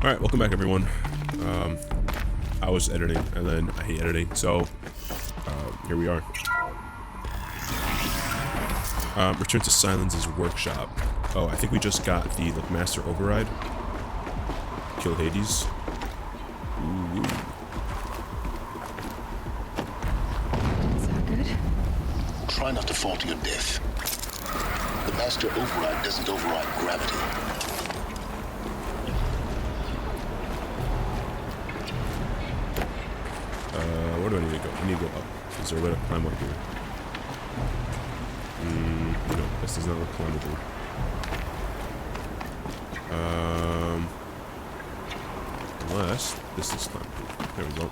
All right, welcome back, everyone. I was editing, and then I hate editing, so here we are. Return to Silence's workshop. Oh, I think we just got the Master Override. Kill Hades. Ooh. Is that good? Try not to fall to your death. The Master Override doesn't override gravity. Where do I need to go? I need to go up. Is there a way to climb up here? No, this does not look climbable. Unless this is climbable. There we go.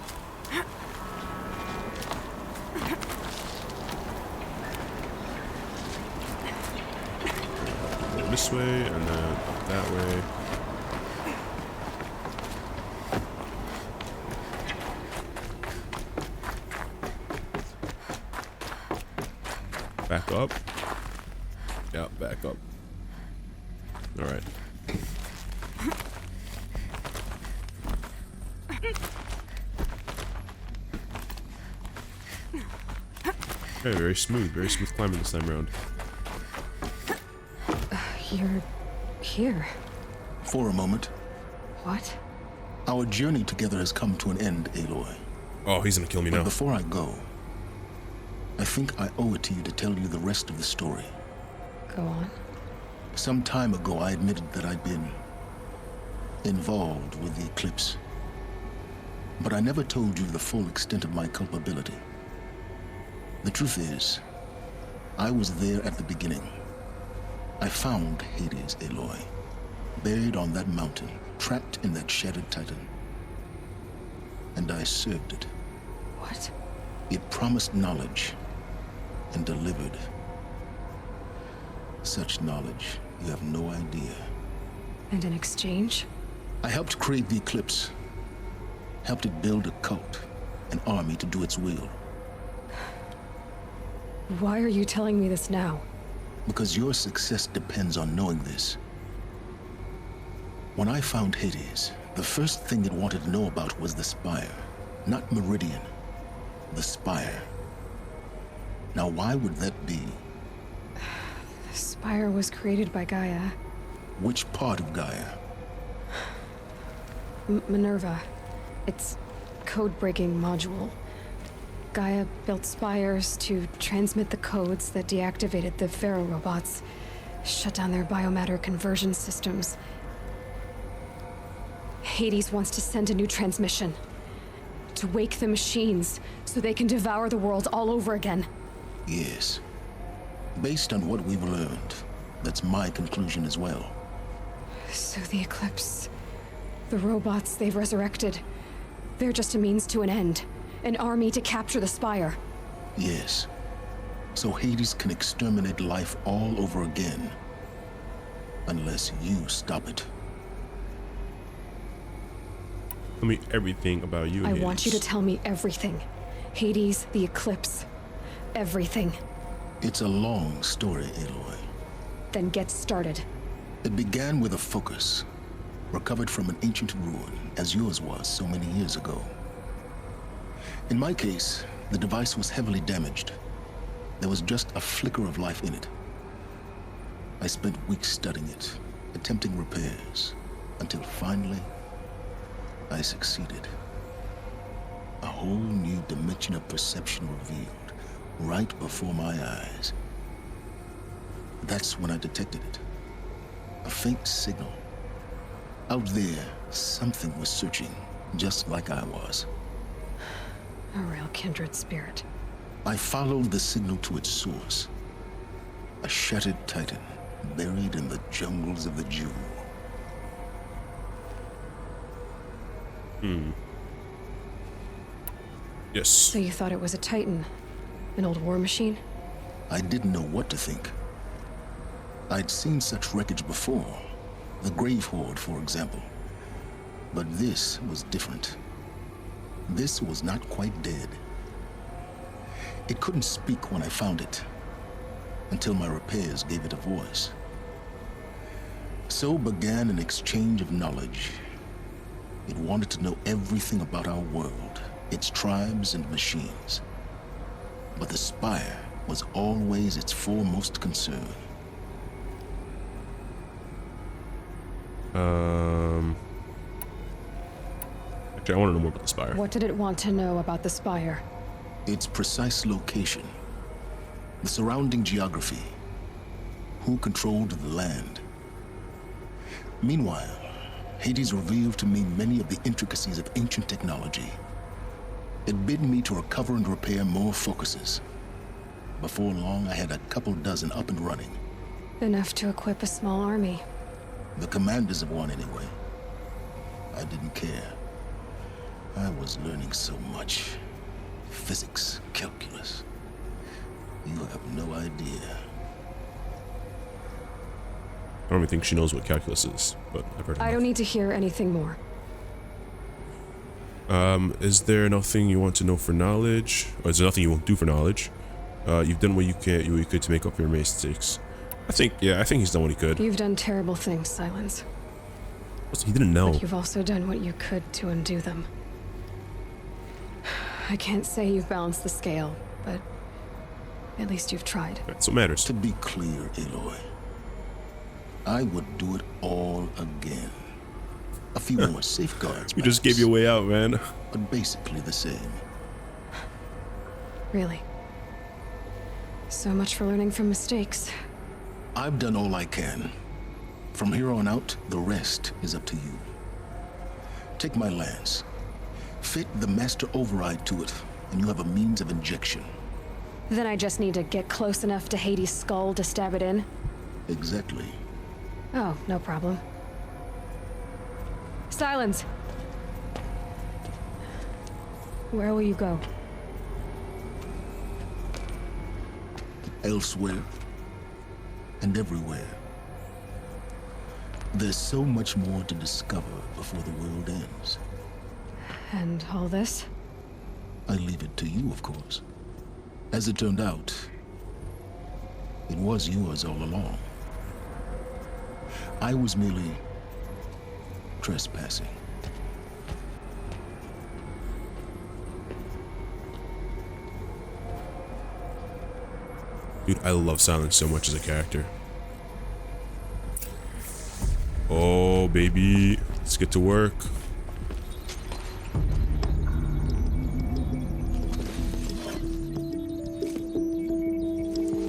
Go this way, and then up that way. Back up. Yeah, back up. Alright. Okay, very smooth climbing this time around. You're here. For a moment, What? our journey together has come to an end, Aloy. Oh, he's gonna kill me But now. before I go, I think I owe it to you to tell you the rest of the story. Go on. Some time ago, I admitted that I'd been involved with the eclipse. But I never told you the full extent of my culpability. The truth is, I was there at the beginning. I found Hades, Aloy, buried on that mountain, trapped in that shattered titan. And I served it. What? It promised knowledge and delivered. Such knowledge, you have no idea. And in exchange? I helped create the eclipse. Helped it build a cult, an army to do its will. Why are you telling me this now? Because your success depends on knowing this. When I found Hades, the first thing it wanted to know about was the Spire. Not Meridian. The Spire. Now, why would that be? The Spire was created by Gaia. Which part of Gaia? Minerva. Its code-breaking module. Gaia built spires to transmit the codes that deactivated the Pharaoh robots, shut down their biomatter conversion systems. Hades wants to send a new transmission. To wake the machines, so they can devour the world all over again. Yes. Based on what we've learned, that's my conclusion as well. So the Eclipse... the robots they've resurrected... they're just a means to an end. An army to capture the Spire. Yes. So Hades can exterminate life all over again. Unless you stop it. Tell me everything about you and I Hades. want you to tell me everything. Hades, the Eclipse. Everything. It's a long story, Aloy. Then get started. It began with a focus, recovered from an ancient ruin, as yours was so many years ago. In my case, the device was heavily damaged. There was just a flicker of life in it. I spent weeks studying it, attempting repairs, until finally, I succeeded. A whole new dimension of perception revealed, right before my eyes. That's when I detected it. A faint signal. Out there, something was searching, just like I was. A real kindred spirit. I followed the signal to its source. A shattered titan, buried in the jungles of the Jew. Yes. So you thought it was a Titan? An old war machine? I didn't know what to think. I'd seen such wreckage before. The Grave Horde, for example. But this was different. This was not quite dead. It couldn't speak when I found it, until my repairs gave it a voice. So began an exchange of knowledge, It wanted to know everything about our world, its tribes and machines. But the Spire was always its foremost concern. Actually, I want to know more about the Spire. What did it want to know about the Spire? Its precise location, the surrounding geography, who controlled the land. Meanwhile, Hades revealed to me many of the intricacies of ancient technology. It bid me to recover and repair more focuses. Before long, I had a couple dozen up and running. Enough to equip a small army. The commanders of one, anyway. I didn't care. I was learning so much. Physics, calculus. You have no idea. I don't even think she knows what calculus is, but I've heard I enough. don't need to hear anything more. Is there nothing you want to know for knowledge? Or is there nothing you won't do for knowledge? You've done what you could to make up for your mistakes. I think he's done what he could. You've done terrible things, Silence. He didn't know. But you've also done what you could to undo them. I can't say you've balanced the scale, but at least you've tried. That's what matters. To be clear, Aloy, I would do it all again. A few more safeguards, We just perhaps, gave you a way out, man. but basically the same. Really. So much for learning from mistakes. I've done all I can. From here on out, the rest is up to you. Take my lance. Fit the master override to it, and you have a means of injection. Then I just need to get close enough to Hades' skull to stab it in? Exactly. Oh, no problem. Silence! Where will you go? Elsewhere and everywhere. There's so much more to discover before the world ends. And all this? I leave it to you, of course. As it turned out, it was yours all along. I was merely trespassing. Dude, I love Silence so much as a character. Oh, baby. Let's get to work.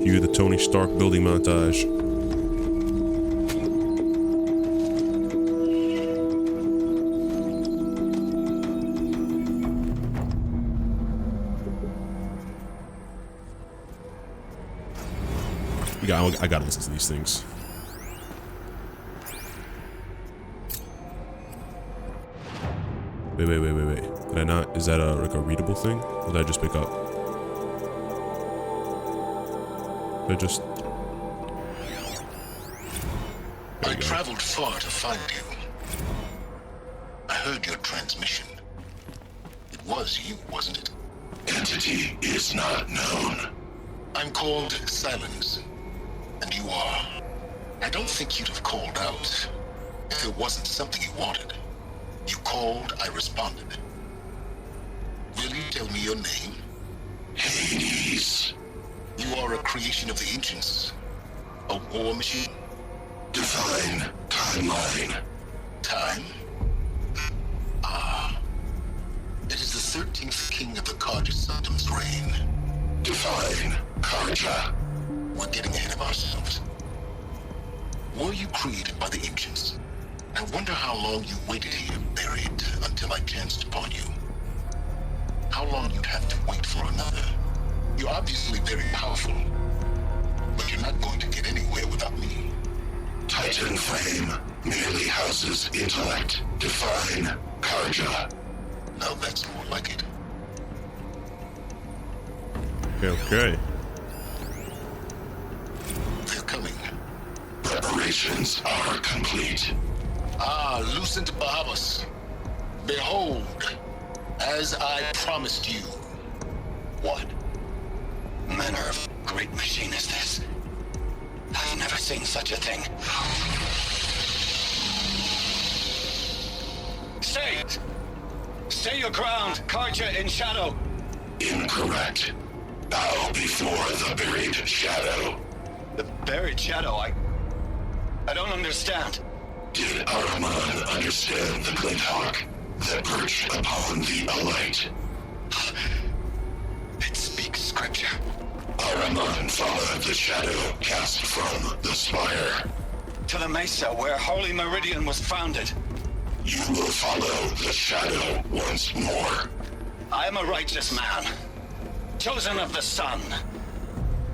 Cue the Tony Stark building montage. I gotta listen to these things. Wait. Did I not? Is that like a readable thing? Or did I just pick up? Did I just... I traveled far to find you. I heard your transmission. It was you, wasn't it? Entity is not known. I'm called Silence. And you are. I don't think you'd have called out if it wasn't something you wanted. You called, I responded. Will you tell me your name? Hades. You are a creation of the ancients. A war machine? Define timeline. Time? Ah. It is the 13th king of the Carja Sanctum's reign. Define Carja. We're getting ahead of ourselves. Were you created by the ancients? I wonder how long you waited here, buried, until I chanced upon you. How long you'd have to wait for another. You're obviously very powerful, but you're not going to get anywhere without me. Titan fame merely houses intellect. Define Carja. Now that's more like it. Okay. They're coming. Preparations are complete. Ah, Lucent Bahamas. Behold, as I promised you. What? Manner of great machine is this? I've never seen such a thing. Stay! Stay your ground, Karja in shadow. Incorrect. Bow before the buried shadow. The buried shadow, I don't understand. Did Araman understand the Glinthawk that perched upon the alight? It speaks scripture. Araman followed the shadow cast from the spire. To the mesa where Holy Meridian was founded. You will follow the shadow once more. I am a righteous man, chosen of the sun.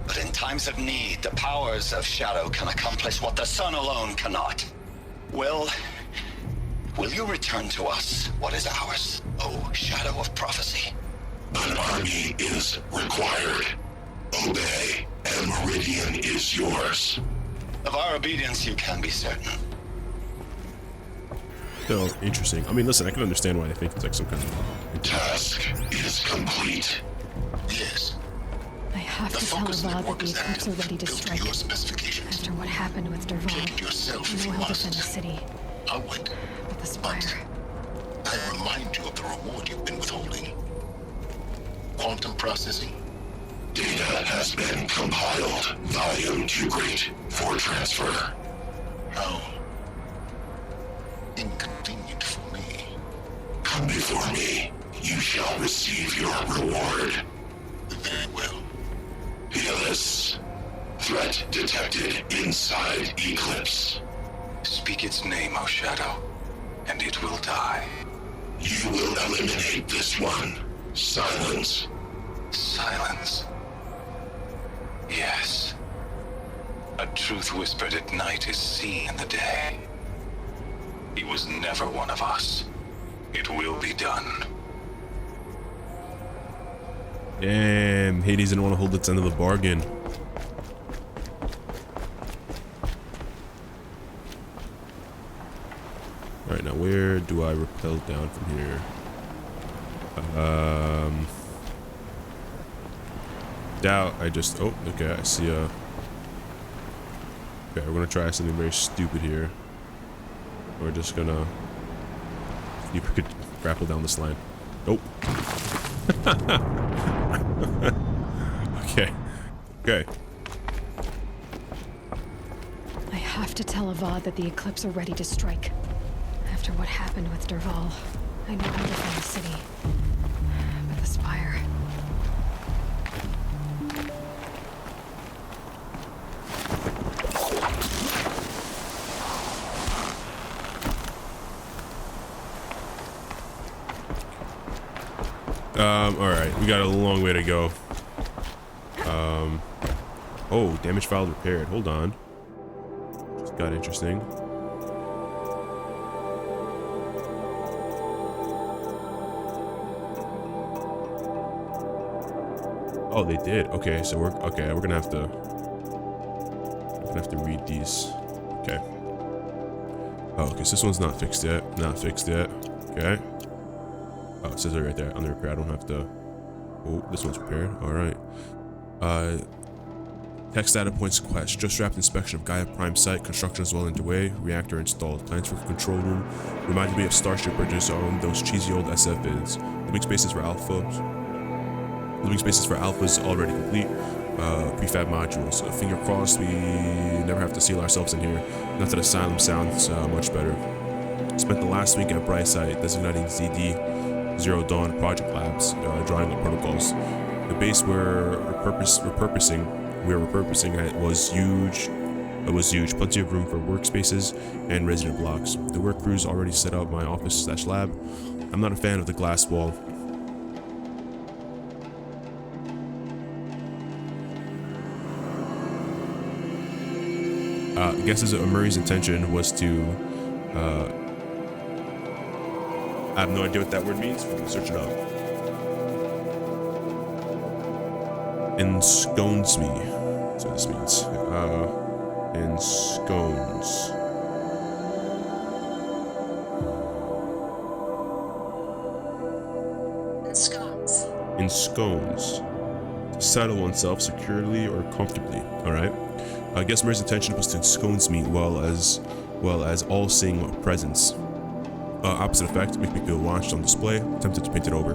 But in times of need, the powers of shadow can accomplish what the sun alone cannot. Will you return to us what is ours, O shadow of prophecy? An army is required. Obey, and Meridian is yours. Of our obedience you can be certain. So interesting. I mean, listen, I can understand why they think it's like some kind of Task is complete. Yes. I have The to tell focus Avad that network the is Eclipse are active, ready to built to strike. your specifications. After what happened with Dervahl, Check it yourself if I you know he'll defend the must. city. I'll wait. But the Spire... I remind you of the reward you've been withholding. Quantum processing. Data has been compiled. Volume too great for transfer. How inconvenient for me. Come before me. You shall receive your reward. Very well. Helis. Threat detected inside Eclipse. Speak its name, O shadow, and it will die. You will eliminate this one. Silence. Silence. Yes. A truth whispered at night is seen in the day. He was never one of us. It will be done. Damn, Hades didn't want to hold its end of the bargain. Alright, now where do I rappel down from here? Doubt I just... Oh, okay, I see a... Okay, we're gonna try something very stupid here. We're just gonna... You could grapple down this line. Nope. Okay. Okay. I have to tell Avad that the Eclipse are ready to strike. After what happened with Dervahl, I know he'll defend the city. But the Spire... Alright, we got a long way to go. Oh, damage file repaired. Hold on. Just got interesting. Oh, they did. Okay, so we're gonna have to read these. Okay. Oh, okay, so this one's not fixed yet. Not fixed yet. Okay. Oh, it says it right there. On the repair, I don't have to... Oh, this one's repaired. Alright. Text data points quest. Just wrapped inspection of Gaia Prime site. Construction is well underway. Reactor installed. Plans for control room. Reminded me of Starship Bridges on those cheesy old SF vids. Living spaces for alphas. Living spaces for alphas already complete. Prefab modules. Finger crossed we never have to seal ourselves in here. Not that Asylum sounds much better. Spent the last week at Brightside designating ZD Zero Dawn project labs, drawing up protocols. The base we're repurposing was huge. It was huge. Plenty of room for workspaces and resident blocks. The work crews already set up my office/lab. I'm not a fan of the glass wall. I guess Murray's intention was to, I have no idea what that word means. Search it up. Enscones me. That's what this means. Enscones. Enscones. To settle oneself securely or comfortably. Alright. I guess Murray's intention was to enscones me well as all-seeing presence. opposite effect, make me feel launched on display, tempted to paint it over.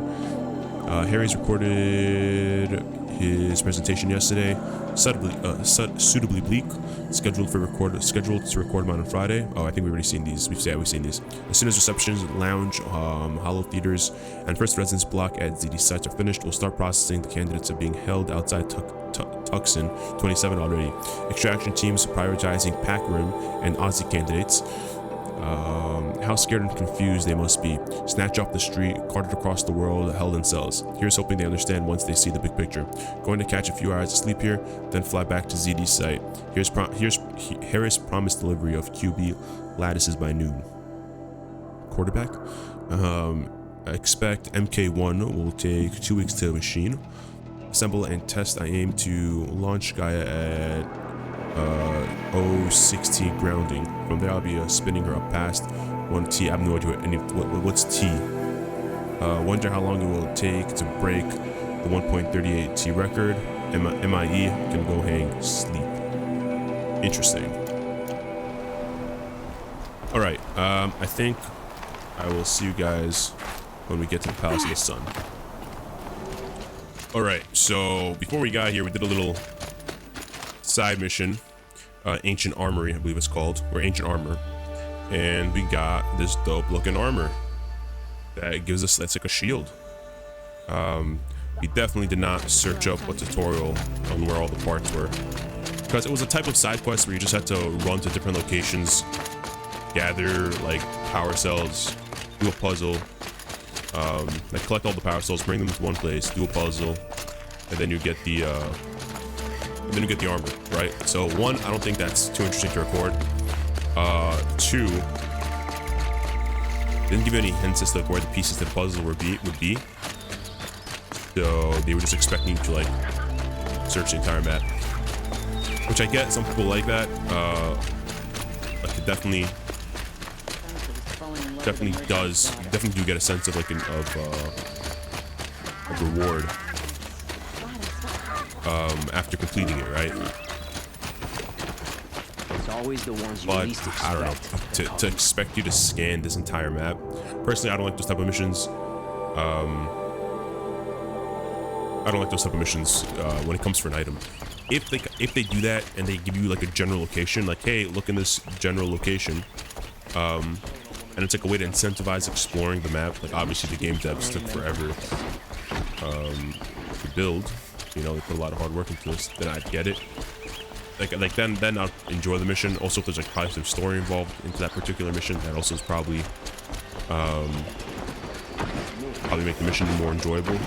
Harry's recorded his presentation yesterday, suitably bleak, scheduled to record on Friday. Oh, I think we've already seen these. We've seen these. As soon as receptions, lounge, hollow theaters, and first residence block at ZD sites are finished, we'll start processing the candidates are being held outside Tucson 27 already. Extraction teams prioritizing Pac Rim and Aussie candidates. How scared and confused they must be. Snatched off the street, carted across the world, held in cells. Here's hoping they understand once they see the big picture. Going to catch a few hours of sleep here, then fly back to ZD's site. Here's Harris' promised delivery of QB lattices by noon. Quarterback? I expect MK1 will take 2 weeks to machine. Assemble and test. I aim to launch Gaia at 060 grounding. From there I'll be spinning her up past 1T. I have no idea what's T. Wonder how long it will take to break the 1.38 T record. MIE can go hang sleep. Interesting. Alright, I think I will see you guys when we get to the Palace of the Sun. Alright, so before we got here, we did a little side mission. Ancient Armory, I believe it's called, or Ancient Armor. And we got this dope looking armor that gives us, that's like a shield. We definitely did not search up a tutorial on where all the parts were, because it was a type of side quest where you just had to run to different locations, gather like power cells, do a puzzle, like collect all the power cells, bring them to one place, do a puzzle, and then you get the armor, right? So one, I don't think that's too interesting to record. Two, didn't give you any hints as to where the pieces to the puzzle would be. So they were just expecting you to like search the entire map, which I get. Some people like that. Like it definitely do get a sense of like of reward after completing it, right? It's always the ones you But least expect. I don't know, to expect you to scan this entire map. Personally, I don't like those type of missions. I don't like those type of missions when it comes for an item. If they do that and they give you like a general location, like hey, look in this general location, and it's like a way to incentivize exploring the map. Like obviously the game devs took forever to build. You know, they put a lot of hard work into this. Then I'd get it. Like then I'll enjoy the mission. Also, if there's like probably some story involved into that particular mission, that also is probably make the mission more enjoyable.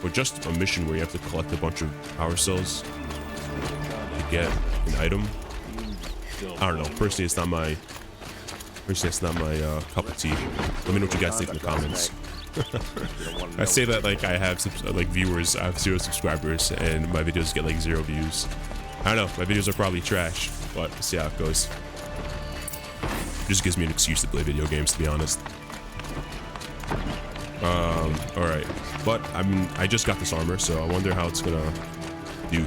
But just a mission where you have to collect a bunch of power cells to get an item, I don't know. Personally, it's not my cup of tea. Let me know what you guys think in the comments. I say that like I have like viewers. I have 0 subscribers, and my videos get like 0 views. I don't know. My videos are probably trash, but we'll see how it goes. It just gives me an excuse to play video games, to be honest. All right, but I just got this armor, so I wonder how it's gonna do.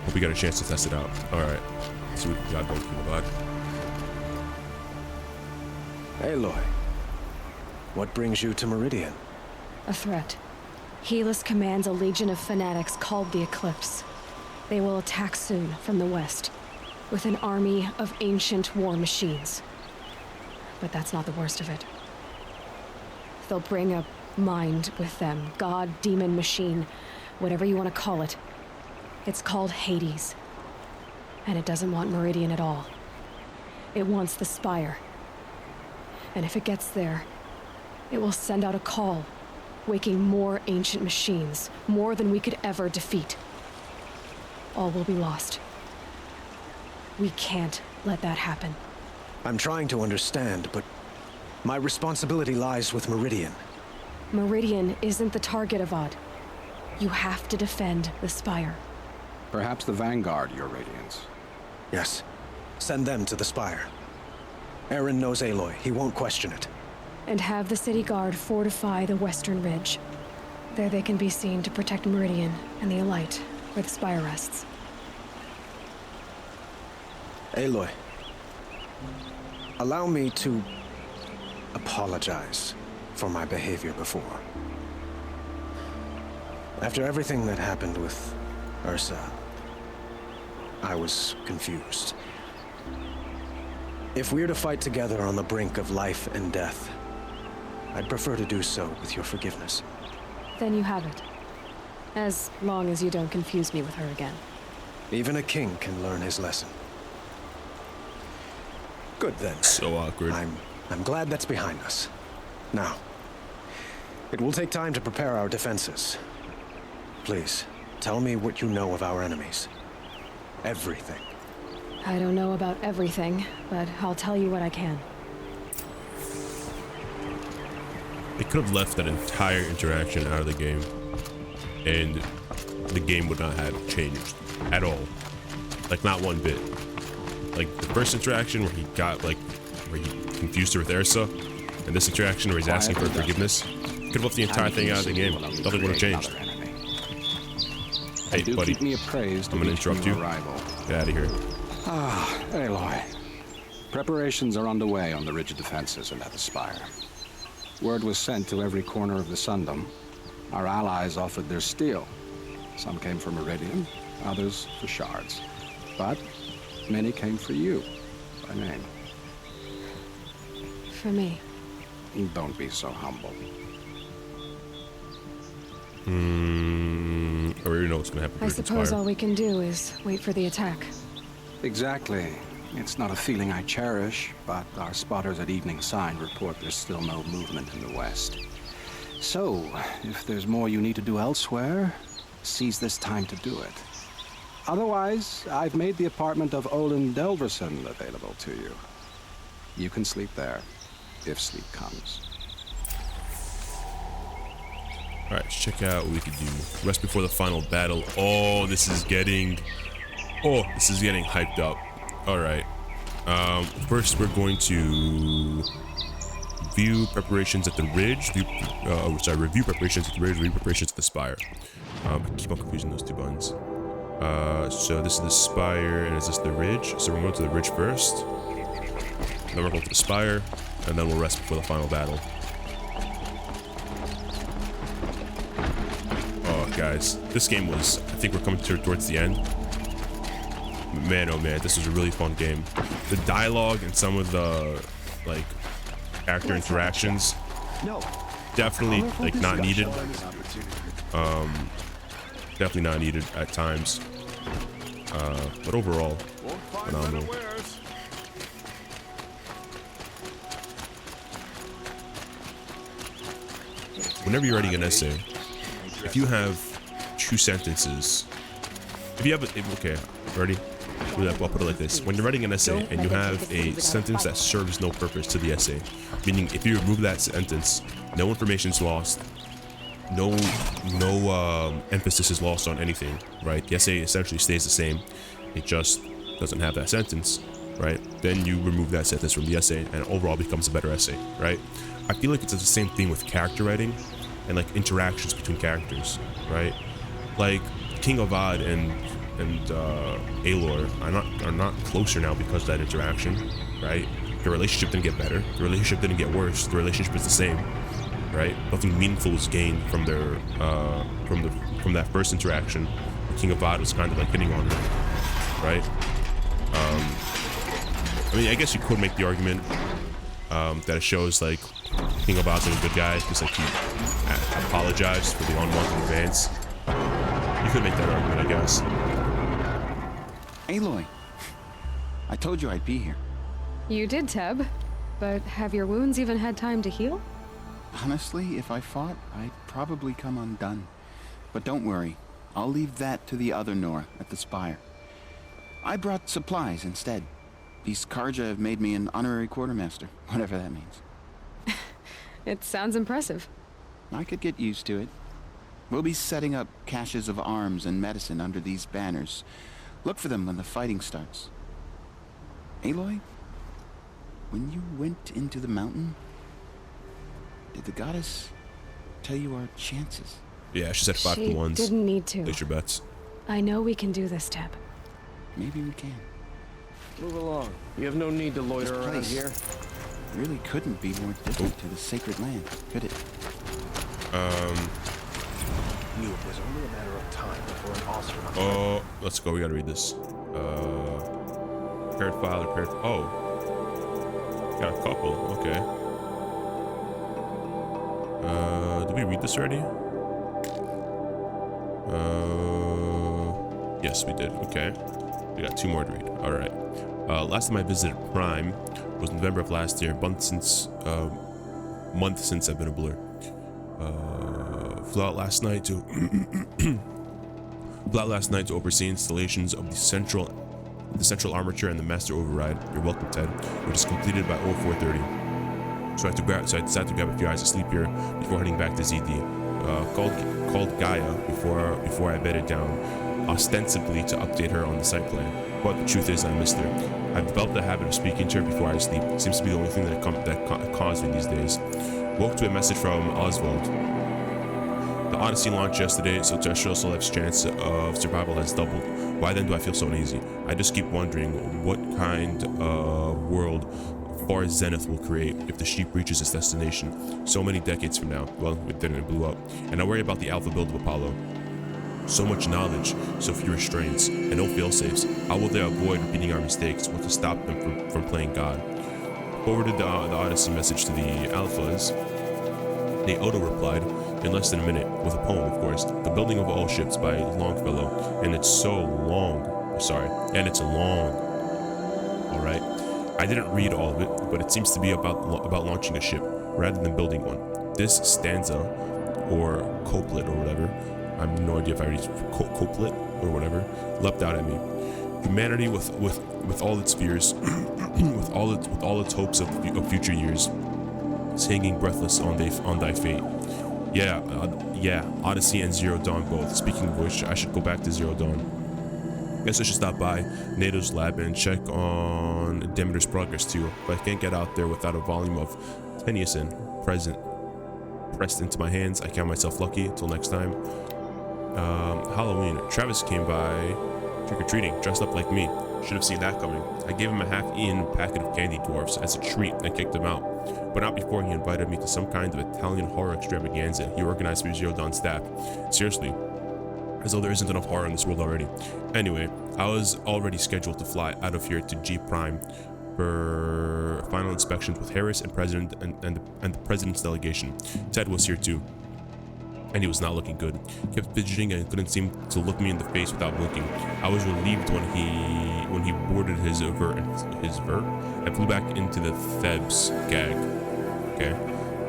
Hope we got a chance to test it out. All right, let's see what we got going through the bug. Aloy, what brings you to Meridian? A threat. Helis commands a legion of fanatics called the Eclipse. They will attack soon from the west, with an army of ancient war machines. But that's not the worst of it. They'll bring a mind with them. God, demon, machine, whatever you want to call it. It's called Hades. And it doesn't want Meridian at all. It wants the Spire. And if it gets there, it will send out a call, waking more ancient machines, more than we could ever defeat. All will be lost. We can't let that happen. I'm trying to understand, but my responsibility lies with Meridian. Meridian isn't the target, Avad. You have to defend the Spire. Perhaps the Vanguard, Your Radiance. Yes, send them to the Spire. Aaron knows Aloy. He won't question it. And have the city guard fortify the western ridge. There they can be seen to protect Meridian and the Elite, where the Spire rests. Allow me to apologize for my behavior before. After everything that happened with Ursa, I was confused. If we're to fight together on the brink of life and death, I'd prefer to do so with your forgiveness. Then you have it. As long as you don't confuse me with her again. Even a king can learn his lesson. Good then. So awkward. I'm glad that's behind us. Now, it will take time to prepare our defenses. Please, tell me what you know of our enemies. Everything. I don't know about everything, but I'll tell you what I can. They could have left that entire interaction out of the game, and the game would not have changed at all. Like, not one bit. Like, the first interaction where he got, like, where he confused her with Ursa, and this interaction where he's asking for forgiveness, could have left the entire thing out of the game. Nothing would have changed. Hey, buddy, Keep me appraised I'm gonna interrupt you. arrival. Get out of here. Ah, Aloy. Preparations are underway on the ridge defenses and at the spire. Word was sent to every corner of the Sundom. Our allies offered their steel. Some came for Meridian, others for shards. But many came for you, by name. For me. Don't be so humble. I already know what's gonna happen. I suppose all we can do is wait for the attack. Exactly. It's not a feeling I cherish, but our spotters at Evening Sign report there's still no movement in the west. So, if there's more you need to do elsewhere, seize this time to do it. Otherwise, I've made the apartment of Olin Delverson available to you. You can sleep there, if sleep comes. Alright, let's check out what we can do. Rest before the final battle. Oh, this is getting hyped up. Alright. First we're going to view preparations at the ridge. Review preparations at the ridge, review preparations at the spire. I keep on confusing those two buttons. So this is the spire, and is this the ridge? So we're going to the ridge first. Then we're going to the spire, and then we'll rest before the final battle. Oh, guys, this game was, I think we're coming towards the end. Man, oh man, this was a really fun game. The dialogue and some of the, like, character interactions, definitely, like, not needed. Definitely not needed at times. But overall, phenomenal. Whenever you're writing an essay, if you have 2 sentences, if you have okay, ready? I'll put it like this. When you're writing an essay and you have a sentence that serves no purpose to the essay, meaning if you remove that sentence, no information's lost, no emphasis is lost on anything, right? The essay essentially stays the same. It just doesn't have that sentence, right? Then you remove that sentence from the essay and overall becomes a better essay, right? I feel like it's the same thing with character writing and like interactions between characters, right? Like King Avad and Aloy are not closer now because of that interaction, right? The relationship didn't get better. The relationship didn't get worse. The relationship is the same, right? Nothing meaningful was gained from their from that first interaction. King Avad was kind of like hitting on her, right? I mean, I guess you could make the argument that it shows like King Avad's a good guy because like he apologized for the unwanted advance. You could make that argument, I guess. Aloy, I told you I'd be here. You did, Teb. But have your wounds even had time to heal? Honestly, if I fought, I'd probably come undone. But don't worry, I'll leave that to the other Nora at the spire. I brought supplies instead. These Karja have made me an honorary quartermaster, whatever that means. It sounds impressive. I could get used to it. We'll be setting up caches of arms and medicine under these banners. Look for them when the fighting starts. Aloy, when you went into the mountain, did the goddess tell you our chances? Yeah, she said 5 to She 1s. didn't need to. Place your bets. I know we can do this, Teb. Maybe we can. Move along. You have no need to loiter This around place here. really couldn't be more different to the sacred land, could it? Knew it was only a matter of time before an Oseram. Oh, let's go. We gotta read this. Prepared file, prepared. Oh, got a couple. Okay. Did we read this already? Yes, we did. Okay. We got 2 more to read. All right. Last time I visited Prime was November of last year. Month since I've been a blur. Flew out last night to oversee installations of the central armature and the master override. You're welcome, Ted. Which is completed by 0430. So I decided to grab a few hours of sleep here before heading back to ZD. Called Gaia before I bedded down, ostensibly to update her on the site plan. But the truth is, I missed her. I've developed the habit of speaking to her before I sleep. Seems to be the only thing that calms me these days. Woke to a message from Oswald. The Odyssey launched yesterday, so Terrestrial Life's chance of survival has doubled. Why then do I feel so uneasy? I just keep wondering what kind of world Far Zenith will create if the sheep reaches its destination so many decades from now. Well, it didn't, it blew up. And I worry about the alpha build of Apollo. So much knowledge, so few restraints, and no failsafes. How will they avoid repeating our mistakes? What to stop them from playing God? Forwarded the Odyssey message to the alphas. The Odo replied in less than a minute, with a poem, of course. The Building of All Ships by Longfellow. And it's so long. Sorry. And it's long. Alright. I didn't read all of it, but it seems to be about launching a ship, rather than building one. This stanza, or couplet or whatever, I have no idea if I read couplet or whatever, leapt out at me. Humanity with all its fears, with all its hopes of future years, is hanging breathless on thy fate. Yeah, Odyssey and Zero Dawn both. Speaking of which, I should go back to Zero Dawn. Guess I should stop by NATO's lab and check on Demeter's progress too. But I can't get out there without a volume of Tennyson pressed into my hands. I count myself lucky. Till next time. Halloween. Travis came by trick-or-treating, dressed up like me. Should have seen that coming. I gave him a half-eaten packet of candy dwarfs as a treat and kicked him out. But not before he invited me to some kind of Italian horror extravaganza he organized for Zero Dawn staff. Seriously. As though there isn't enough horror in this world already. Anyway, I was already scheduled to fly out of here to G Prime for final inspections with Harris and the president's delegation. Ted was here too, and he was not looking good. Kept fidgeting and couldn't seem to look me in the face without blinking. I was relieved when he boarded his vert and flew back into the Thebes gag. Okay,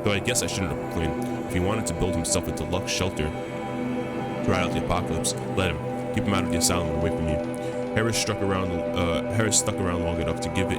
though I guess I shouldn't have complained. If he wanted to build himself into Lux shelter to ride out the apocalypse, let him. Keep him out of the asylum and away from me. Harris stuck around long enough to give me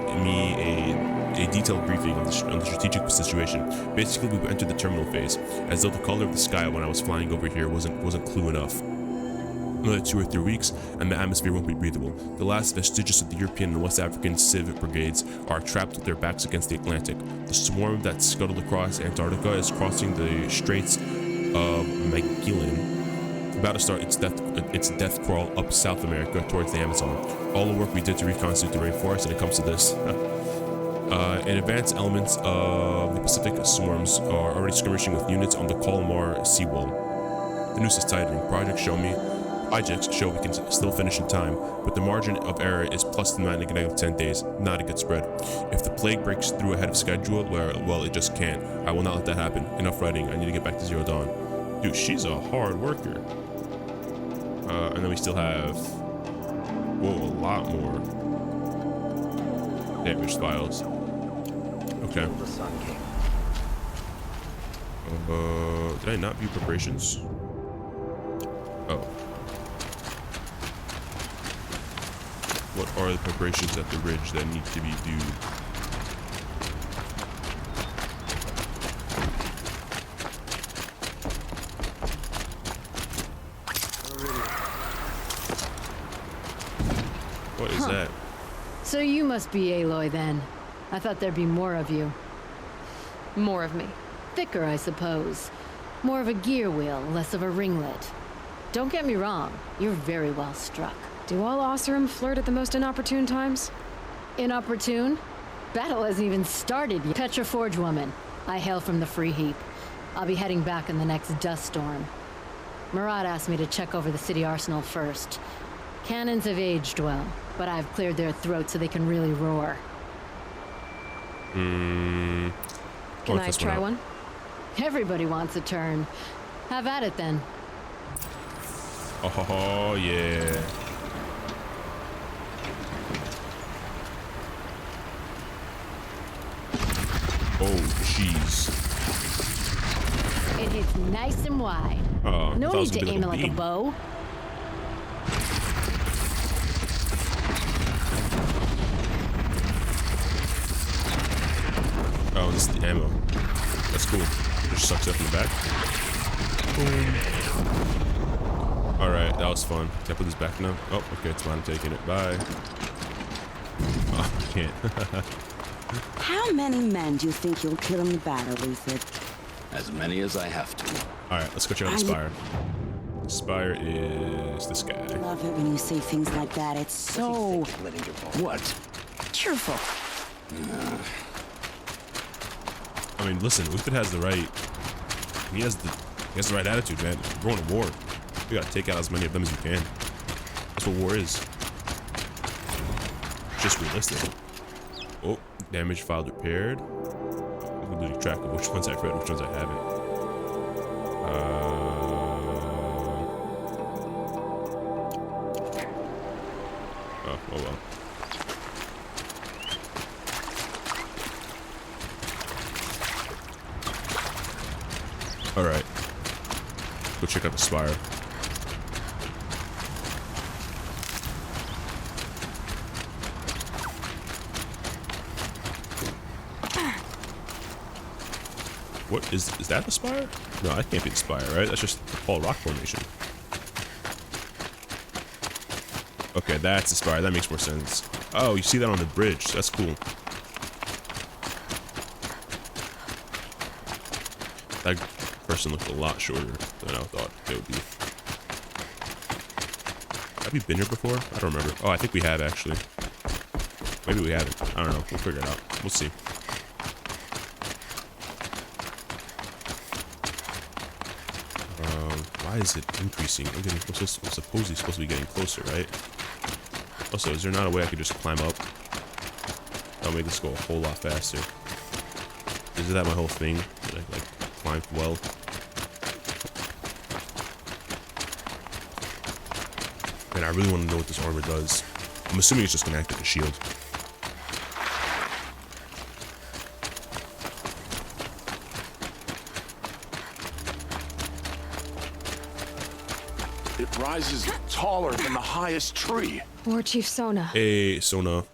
a detailed briefing on the strategic situation. Basically, we entered the terminal phase, as though the color of the sky when I was flying over here wasn't clue enough. Another 2 or 3 weeks, and the atmosphere won't be breathable. The last vestiges of the European and West African civic brigades are trapped with their backs against the Atlantic. The swarm that scuttled across Antarctica is crossing the Straits of Magellan, about to start its death crawl up South America towards the Amazon. All the work we did to reconstitute the rainforest, and it comes to this. And advanced elements of the Pacific swarms are already skirmishing with units on the Colmar seawall. The noose is tightening. Projects show we can still finish in time, but the margin of error is plus to negative 10 days. Not a good spread. If the plague breaks through ahead of schedule, well, it just can't. I will not let that happen. Enough writing. I need to get back to Zero Dawn. Dude, she's a hard worker. And then we still have, a lot more damaged files. Okay. Did I not view preparations? Oh. What are the preparations at the ridge that need to be viewed? What is that? So you must be Aloy then. I thought there'd be more of you. More of me. Thicker, I suppose. More of a gear wheel, less of a ringlet. Don't get me wrong, you're very well struck. Do all Oseram flirt at the most inopportune times? Inopportune? Battle hasn't even started yet. Petra Forge woman. I hail from the Free Heap. I'll be heading back in the next dust storm. Murad asked me to check over the city arsenal first. Cannons have aged well, but I've cleared their throats so they can really roar. Can I try one? Everybody wants a turn. Have at it then. Oh, yeah. Oh, jeez. It hits nice and wide. Oh, No need to aim it like a bow. Oh, this is the ammo. That's cool. Just sucks up in the back. Boom. Alright, that was fun. Can I put this back now? Oh, okay, it's fine. I'm taking it. Bye. Oh, I can't. How many men do you think you'll kill in the battle, Ethan? As many as I have to. Alright, let's go check out the Spire. The Spire is this guy. I love it when you say things like that. It's so... What? cheerful. I mean, listen, Uthid has the right... He has the right attitude, man. We're going to war. We gotta take out as many of them as we can. That's what war is. Just realistic. Oh, damage filed repaired. I'm losing track of which ones I've read, which ones I haven't. Oh well. Alright. Go check out the Spire. What is that the Spire? No, that can't be the Spire, right? That's just the Paul Rock Formation. Okay, that's the Spire. That makes more sense. Oh, you see that on the bridge. That's cool. That person looked a lot shorter than I thought they would be. Have we been here before? I don't remember. Oh, I think we have, actually. Maybe we haven't. I don't know. We'll figure it out. We'll see. Why is it increasing? I'm supposedly supposed to be getting closer, right? Also, is there not a way I could just climb up? That'll make this go a whole lot faster. Isn't that my whole thing? That I, like, climb well? And I really want to know what this armor does. I'm assuming it's just gonna act like a shield. It rises taller than the highest tree. War Chief Sona. Hey, Sona.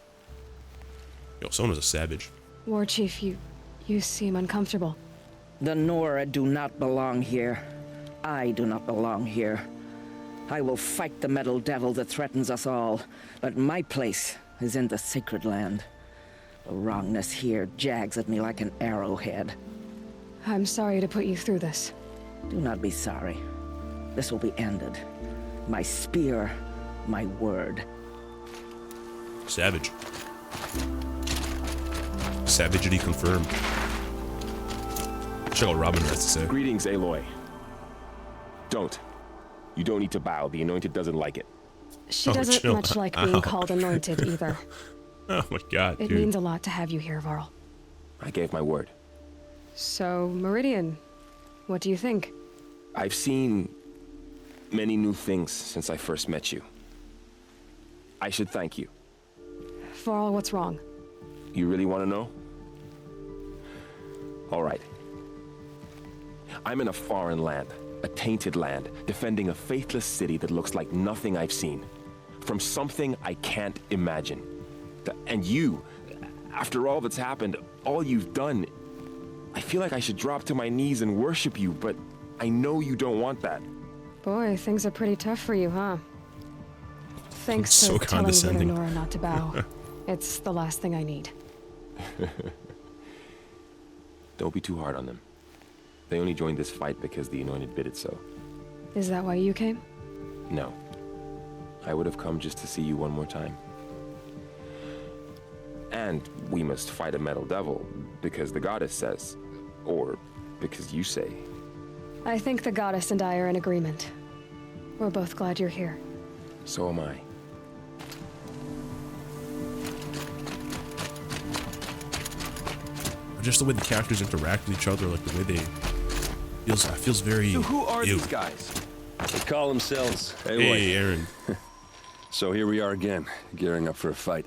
Yo, Sona's a savage. War Chief, you seem uncomfortable. The Nora do not belong here. I do not belong here. I will fight the metal devil that threatens us all, but my place is in the sacred land. The wrongness here jags at me like an arrowhead. I'm sorry to put you through this. Do not be sorry. This will be ended. My spear, my word. Savage. Savagery confirmed. Check out what Robin has to say. Greetings, Aloy. You don't need to bow. The Anointed doesn't like it. She doesn't much like being called Anointed either. Oh my god, It dude. means a lot to have you here, Varl. I gave my word. So, Meridian, what do you think? I've seen many new things since I first met you. I should thank you. Varl, what's wrong? You really want to know? All right. I'm in a foreign land, a tainted land, defending a faithless city that looks like nothing I've seen. From something I can't imagine. And you, after all that's happened, all you've done, I feel like I should drop to my knees and worship you, but I know you don't want that. Boy, things are pretty tough for you, huh? Thanks So for telling condescending. Nora not to bow. It's the last thing I need. Don't be too hard on them. They only joined this fight because the Anointed bid it so. Is that why you came? No. I would have come just to see you one more time. And we must fight a metal devil because the goddess says, or because you say. I think the goddess and I are in agreement. We're both glad you're here. So am I. Just the way the characters interact with each other, like the way they feels very. So who are ew. these guys? They call themselves. Hey, Aaron. So here we are again, gearing up for a fight.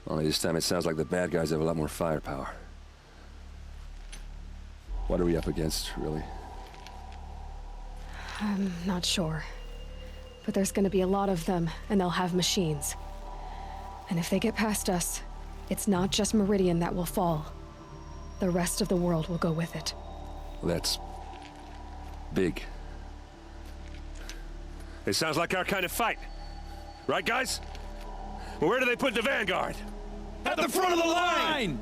Only this time it sounds like the bad guys have a lot more firepower. What are we up against, really? I'm not sure. But there's gonna be a lot of them, and they'll have machines. And if they get past us, it's not just Meridian that will fall. The rest of the world will go with it. Well, that's big. It sounds like our kind of fight. Right, guys? Well, where do they put the Vanguard? At the front of the line!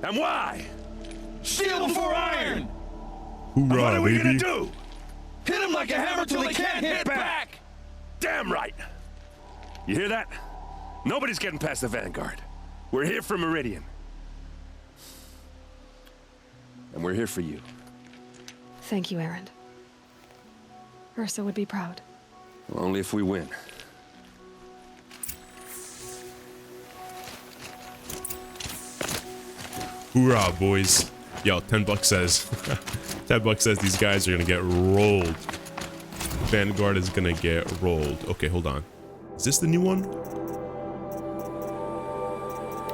And why? Steel before iron! Hoorah, what are we baby. gonna do? Hit them like a hammer till they can't hit back! Damn right! You hear that? Nobody's getting past the Vanguard. We're here for Meridian. And we're here for you. Thank you, Aaron. Ursa would be proud. Well, only if we win. Hoorah, boys. Yo, $10 says. $10 says these guys are gonna get rolled. Vanguard is gonna get rolled. Okay, hold on. Is this the new one?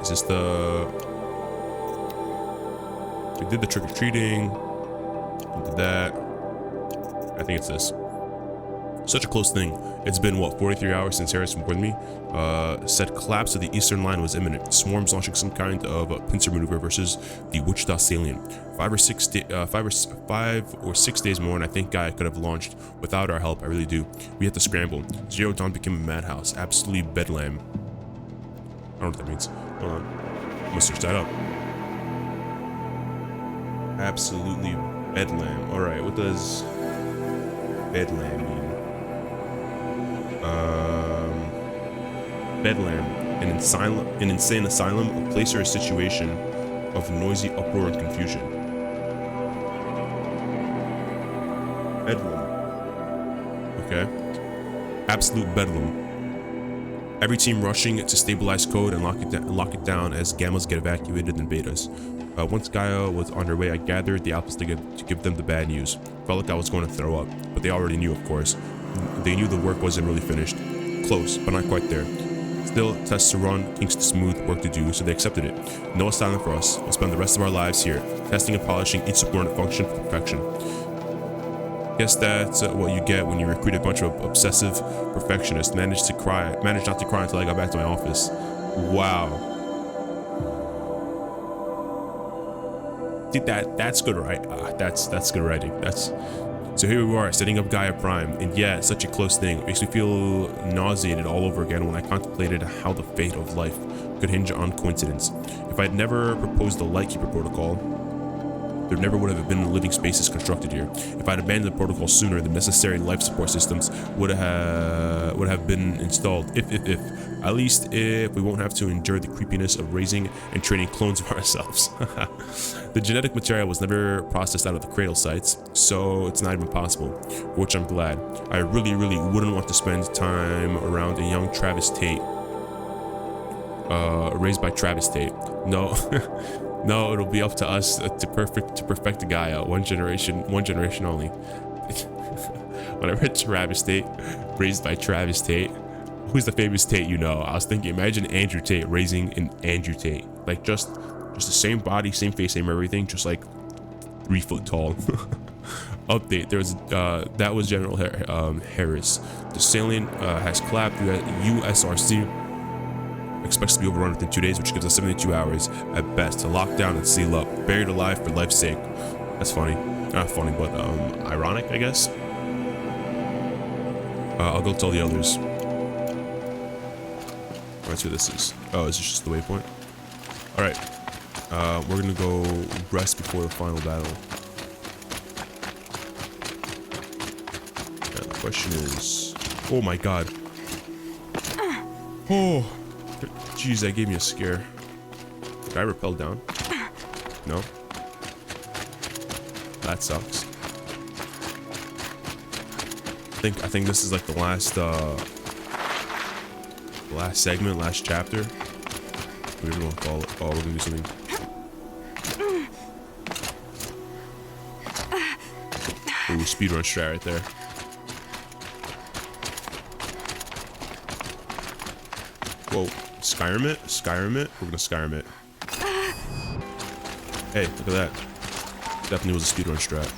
Is this the... We did the trick-or-treating. We did that. I think it's this. Such a close thing. It's been, what, 43 hours since Harris informed me? Said collapse of the eastern line was imminent. Swarms launching some kind of pincer maneuver versus the Wichita salient. 5 or 6 days more, and I think I could have launched without our help. I really do. We had to scramble. Zero Dawn became a madhouse. Absolutely bedlam. I don't know what that means. Hold on. I'm gonna search that up. Absolutely bedlam. Alright, what does bedlam mean? Bedlam, an insane asylum, a place or a situation of noisy uproar and confusion. Bedlam. Okay. Absolute bedlam. Every team rushing to stabilize code and lock it down as gammas get evacuated and betas. Once Gaia was on her way, I gathered the apples to give them the bad news. Felt like I was going to throw up, but they already knew, of course. They knew the work wasn't really finished. Close, but not quite there. Still, tests to run, kinks to smooth, work to do, so they accepted it. No asylum for us. We'll spend the rest of our lives here, testing and polishing each subordinate function to perfection. Guess that's what you get when you recruit a bunch of obsessive perfectionists. Managed not to cry until I got back to my office. Wow. See, that's good, right? That's good writing. So here we are, setting up Gaia Prime, and yeah, it's such a close thing. It makes me feel nauseated all over again when I contemplated how the fate of life could hinge on coincidence. If I'd never proposed the Lightkeeper Protocol, there never would have been living spaces constructed here. If I'd abandoned the protocol sooner, the necessary life support systems would have been installed. At least if we won't have to endure the creepiness of raising and training clones of ourselves. The genetic material was never processed out of the cradle sites, so it's not even possible, for which I'm glad. I really wouldn't want to spend time around a young Travis Tate, raised by Travis Tate. No. No, it'll be up to us to perfect Gaia. One generation only. When I read Travis Tate, raised by Travis Tate, who's the famous Tate you know? I was thinking, imagine Andrew Tate raising an Andrew Tate, like just the same body, same face, same everything, just like 3 foot tall. Update: that was General Harris. The salient has collapsed. USRC expects to be overrun within 2 days, which gives us 72 hours at best to lock down and seal up. Buried alive for life's sake. That's funny. Not funny, but ironic, I guess. I'll go tell the others. That's who this is. Oh, is this just the waypoint? Alright. We're gonna go rest before the final battle. Yeah, the question is... Oh my god. Oh! Jeez, that gave me a scare. Did I rappel down? No. That sucks. I think this is like the last segment, last chapter. Whatever you want to call it. Oh, we're gonna do something. Ooh, speedrun strat right there. Whoa, Skyrim it? Skyrim it? We're gonna Skyrim it. Hey, look at that. Definitely was a speedrun strat.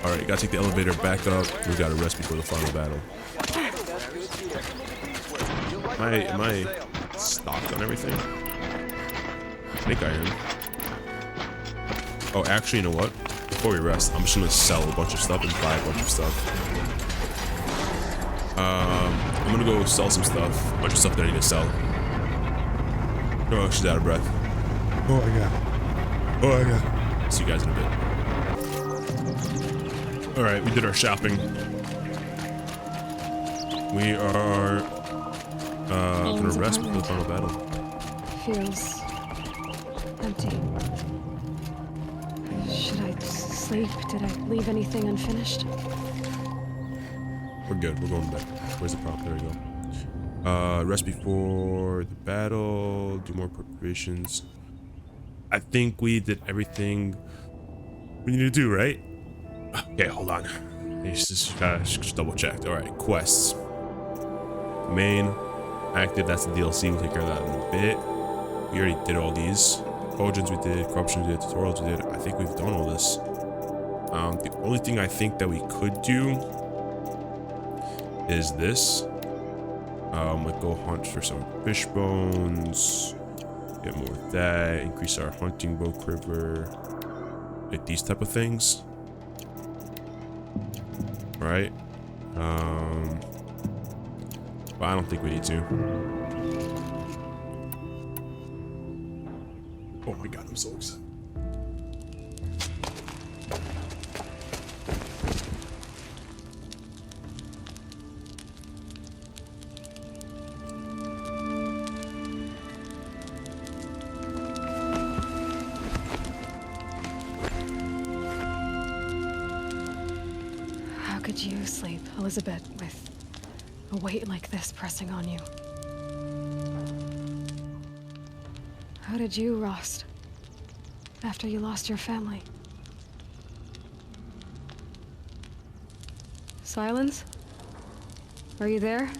Alright, gotta take the elevator back up. We gotta rest before the final battle. Am I stocked on everything? I think I am. Oh, actually, you know what? Before we rest, I'm just gonna sell a bunch of stuff and buy a bunch of stuff. I'm gonna go sell some stuff. A bunch of stuff that I need to sell. Oh, she's out of breath. Oh my god. Oh my god. See you guys in a bit. Alright, we did our shopping. We are gonna rest before the final battle. Feels empty. Should I sleep? Did I leave anything unfinished? We're good. We're going back. Where's the prompt? There we go. Rest before the battle. Do more preparations. I think we did everything we need to do, right? Okay, hold on. Just double checked. All right, quests. Main, active. That's the DLC. We'll take care of that in a bit. We already did all these. Origins we did. Corruption we did. Tutorials we did. I think we've done all this. The only thing I think that we could do is this. Like go hunt for some fish bones. Get more of that. Increase our hunting bow quiver. Like these type of things. Right? But I don't think we need to. Oh my god, I'm so excited. How could you sleep, Elizabeth, with a weight like this pressing on you? How did you, Rost, after you lost your family? Silence? Are you there?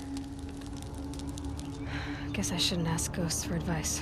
Guess I shouldn't ask ghosts for advice.